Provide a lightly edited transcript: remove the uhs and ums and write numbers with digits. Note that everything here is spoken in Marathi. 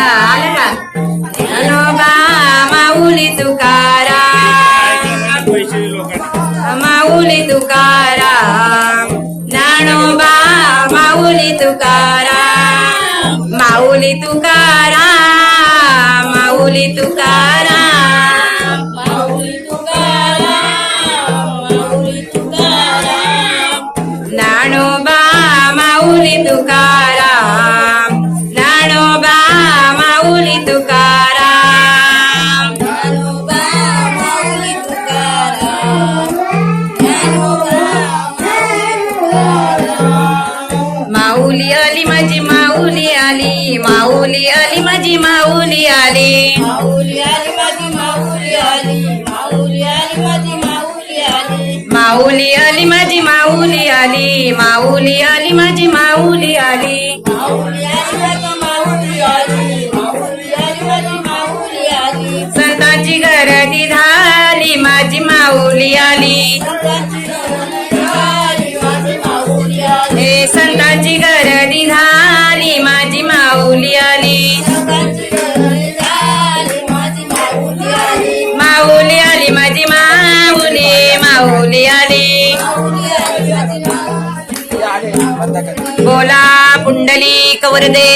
आलं का ज्ञानोबा माऊली तुकाराम माऊली तुकाराम ज्ञानोबा माऊली तुकाराम माऊली तुकाराम माऊली तुकाराम माऊली तुकाराम माऊली तुकाराम ज्ञानोबा माऊली तुकाराम ज्ञानोबा माऊली तुकाराम ज्ञानोबा माऊली तुकाराम ज्ञानोबा माऊली आली माझी माऊली आली माऊली आली माझी माऊली आली माऊली आली माझी माऊली आली माऊली आली माझी माऊली आली माऊली आली माझी माऊली आली माऊली आली माझी माऊली आली माऊली आली माझी माऊली आली माऊली आली माझी माऊली आली संतांची गर्दी झाली माझी माऊली आली हे संतांची गर्दी झाली माझी माऊली आली माऊली आली माझी माऊली माऊली आली बोला पुंडलिक वरदे